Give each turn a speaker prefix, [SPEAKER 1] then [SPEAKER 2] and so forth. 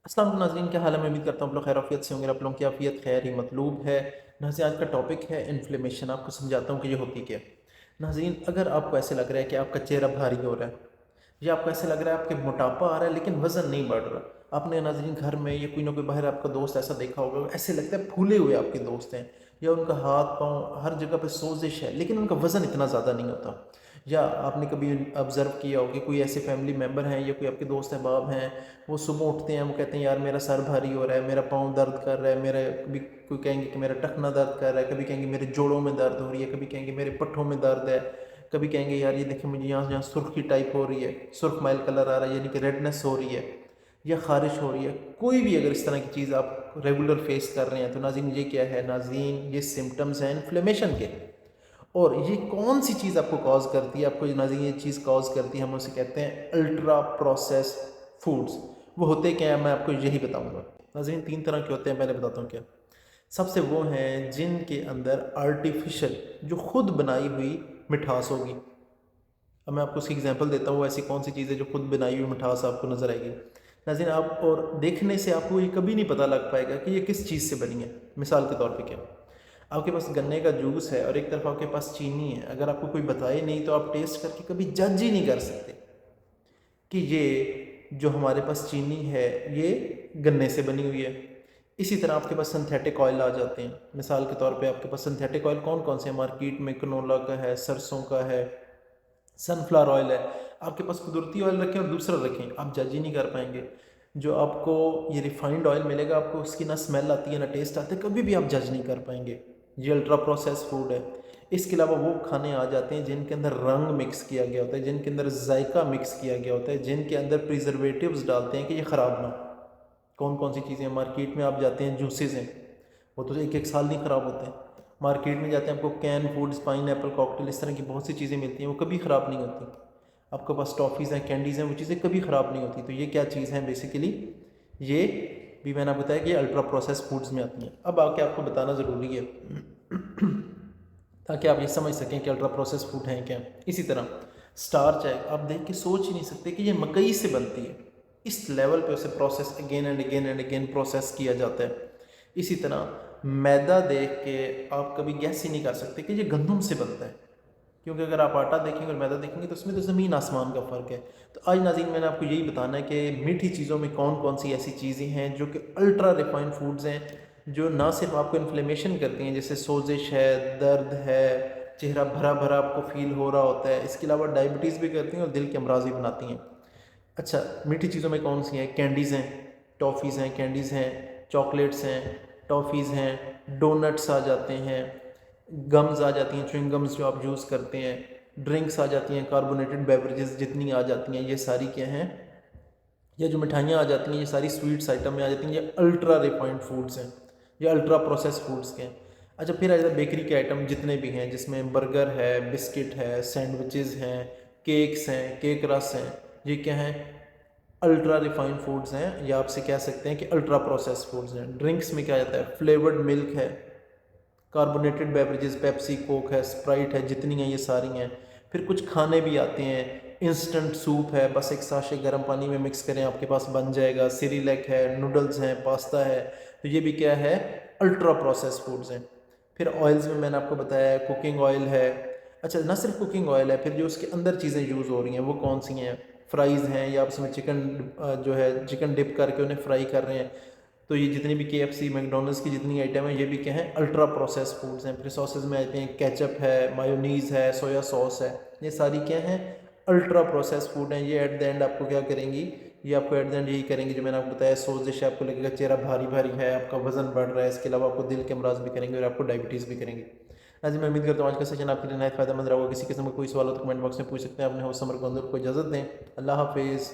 [SPEAKER 1] अस्सलाम वालेकुम नाज़रीन, क्या हाल है। मैं उम्मीद करता हूँ आप लोग खैर आफियत से होंगे। आप लोगों की आफियत खैर ही मतलूब है। नाज़रीन, आज का टॉपिक है इन्फ्लेमेशन। आपको समझाता हूँ कि ये होती क्या है। नाज़रीन, अगर आपको ऐसे लग रहा है कि आपका चेहरा भारी हो रहा है या आपको ऐसे लग रहा है आपके मोटापा आ रहा है लेकिन वज़न नहीं बढ़ रहा, आपने नाज़रीन घर में या कोई ना कोई बाहर आपका दोस्त ऐसा देखा होगा, ऐसे लगता है फूले हुए आपके दोस्त हैं या उनका हाथ पाँव हर जगह पे सोजिश है लेकिन उनका वज़न इतना ज़्यादा नहीं होता। या आपने कभी ऑब्ज़र्व किया हो कि कोई ऐसे फैमिली मेम्बर हैं या कोई आपके दोस्त अहबाब हैं, वो सुबह उठते हैं, वो कहते हैं यार मेरा सर भारी हो रहा है, मेरा पाँव दर्द कर रहा है, मेरा कभी कोई कहेंगे कि मेरा टखना दर्द कर रहा है, कभी कहेंगे मेरे जोड़ों में दर्द हो रही है, कभी कहेंगे मेरे पट्ठों में दर्द है, कभी कहेंगे यार ये देखिए मुझे यहाँ यहाँ सुर्खी टाइप हो रही है, सुर्ख माइल कलर आ रहा है यानी कि रेडनेस हो रही है या ख़ारिश हो रही है। कोई भी अगर इस तरह की चीज़ आप रेगुलर फेस कर रहे हैं तो नाज़रीन ये क्या है, नाज़रीन ये सिम्टम्स हैं इन्फ्लेमेशन के। और ये कौन सी चीज़ आपको कॉज करती है, आपको नाज़रीन ये चीज़ कॉज करती है, हम उसे कहते हैं अल्ट्रा प्रोसेस फूड्स। वो होते क्या हैं मैं आपको यही बताऊंगा। नाज़रीन तीन तरह के होते हैं, पहले बताता हूँ क्या। सबसे वो हैं जिनके अंदर आर्टिफिशियल जो खुद बनाई हुई मिठास होगी। अब मैं आपको उसकी एग्जांपल देता हूँ, ऐसी कौन सी चीज़ है जो खुद बनाई हुई मिठास आपको नज़र आएगी। नाज़रीन आप और देखने से आपको ये कभी नहीं पता लग पाएगा कि ये किस चीज़ से बनी है। मिसाल के तौर पे क्या, आपके पास गन्ने का जूस है और एक तरफ आपके पास चीनी है, अगर आपको कोई बताए नहीं तो आप टेस्ट करके कभी जज ही नहीं कर सकते कि ये जो हमारे पास चीनी है ये गन्ने से बनी हुई है। इसी तरह आपके पास सिंथेटिक ऑयल आ जाते हैं। मिसाल के तौर पे आपके पास सिंथेटिक ऑयल कौन कौन से हैं मार्केट में, कनोला का है, सरसों का है, सनफ्लावर ऑयल है। आपके पास कुदरती ऑयल रखें और दूसरा रखें, आप जज ही नहीं कर पाएंगे। जो आपको ये रिफाइंड ऑयल मिलेगा आपको उसकी ना स्मेल आती है ना टेस्ट आता है, कभी भी आप जज नहीं कर पाएंगे। ये अल्ट्रा प्रोसेस फूड है। इसके अलावा वो खाने आ जाते हैं जिनके अंदर रंग मिक्स किया गया होता है, जिनके अंदर जायका मिक्स किया गया होता है, जिनके अंदर प्रिजर्वेटिव्स डालते हैं कि ये ख़राब ना हो। कौन कौन सी चीज़ें मार्केट में आप जाते हैं, जूसेस हैं, वो तो एक एक साल नहीं ख़राब होते हैं। मार्केट में जाते हैं आपको can foods, pine Apple cocktail, इस तरह की बहुत सी चीज़ें मिलती हैं, वो कभी ख़राब नहीं होती। आपके पास टॉफ़ीज़ हैं, कैंडीज़ हैं, वो चीज़ें कभी ख़राब नहीं होती। तो ये क्या चीज़ है बेसिकली, ये भी मैंने आपको बताया कि ये अल्ट्रा प्रोसेस फूड्स में आती हैं। अब आके आपको बताना ज़रूरी है ताकि आप ये समझ सकें कि अल्ट्रा प्रोसेस फूड हैं क्या। इसी तरह स्टार्च है, आप देख के सोच ही नहीं सकते कि ये मकई से बनती है। इस लेवल पे उसे process again and again and again process किया जाता है। इसी तरह मैदा देख के आप कभी गैस ही नहीं कर सकते कि ये गंदम से बनता है, क्योंकि अगर आप आटा देखेंगे और मैदा देखेंगे तो उसमें तो ज़मीन आसमान का फ़र्क है। तो आज नाज़रीन मैंने आपको यही बताना है कि मीठी चीज़ों में कौन कौन सी ऐसी चीज़ें हैं जो कि अल्ट्रा रिफाइंड फूड्स हैं, जो ना सिर्फ आपको इन्फ्लेमेशन करती हैं, जैसे सोजिश है, दर्द है, चेहरा भरा भरा आपको फील हो रहा होता है, इसके अलावा डायबिटीज़ भी करती हैं और दिल के अमराज भी बनाती हैं। अच्छा, मीठी चीज़ों में कौन सी हैं, कैंडीज़ हैं, टॉफ़ीज़ हैं, कैंडीज़ हैं, चॉकलेट्स हैं, टॉफ़ीज़ हैं, डोनट्स आ जाते हैं, गम्स आ जाती हैं, च्युइंग गम्स जो आप यूज़ करते हैं, ड्रिंक्स आ जाती हैं, कार्बोनेटेड बेवरेजेस जितनी आ जाती हैं, ये सारी क्या हैं, ये जो मिठाइयाँ आ जाती हैं, ये सारी स्वीट्स आइटम में आ जाती हैं, ये अल्ट्रा रिफाइंड फूड्स हैं, ये अल्ट्रा प्रोसेस फूड्स के हैं। अच्छा, फिर आ जाता है बेकरी के आइटम जितने भी हैं, जिसमें बर्गर है, बिस्किट है, सैंडविचेज़ हैं, केक्स हैं, केक रस हैं, ये क्या हैं, अल्ट्रा रिफाइंड फूड्स हैं, या आपसे कह सकते हैं कि अल्ट्रा प्रोसेस फूड्स हैं। ड्रिंक्स में क्या जाता है, फ्लेवर्ड मिल्क है, कार्बोनेटेड बेवरेजेस पेप्सी, कोक है, स्प्राइट है, जितनी हैं ये सारी हैं। फिर कुछ खाने भी आते हैं, इंस्टेंट सूप है, बस एक साशे गर्म पानी में मिक्स करें आपके पास बन जाएगा, सिरिलैक है, नूडल्स हैं, पास्ता है। तो ये भी क्या है, अल्ट्रा प्रोसेस फूड्स हैं। फिर ऑयल्स में मैंने आपको बताया है, कुकिंग ऑयल है। अच्छा, ना सिर्फ कुकिंग ऑयल है, फिर जो उसके अंदर चीज़ें यूज़ हो रही हैं वो कौन सी हैं, फ्राइज़ हैं, या आप उसमें चिकन जो है चिकन डिप करके उन्हें फ्राई कर रहे हैं। तो ये जितनी भी KFC मैकडोनल्ड्स की जितनी आइटम है ये भी क्या है, अल्ट्रा प्रोसेस फूड्स हैं। फिर सॉसेज में आते हैं केचप है, मायोनीज़ है, सोया सॉस है, ये सारी क्या हैं, अल्ट्रा प्रोसेस फूड हैं। ये एट द एंड आपको क्या करेंगी, ये आपको एट द एंड यही करेंगे जो मैंने आपको बताया, सोजिश आपको लगेगा, चेहरा भारी भारी है, आपका वजन बढ़ रहा है, इसके अलावा आपको दिल के अमराज भी करेंगे और आपको डायबिटीज़ भी करेंगे। आज मैं उम्मीद करता हूँ आज का सेशन आपके लिए नहायत फ़ायदेमंद रहा होगा। किसी किस्म का कोई सवाल हो तो कमेंट बॉक्स में पूछ सकते हैं। आपने हो समर को अंदर को इजाज़त दें। अल्लाह हाफिज़।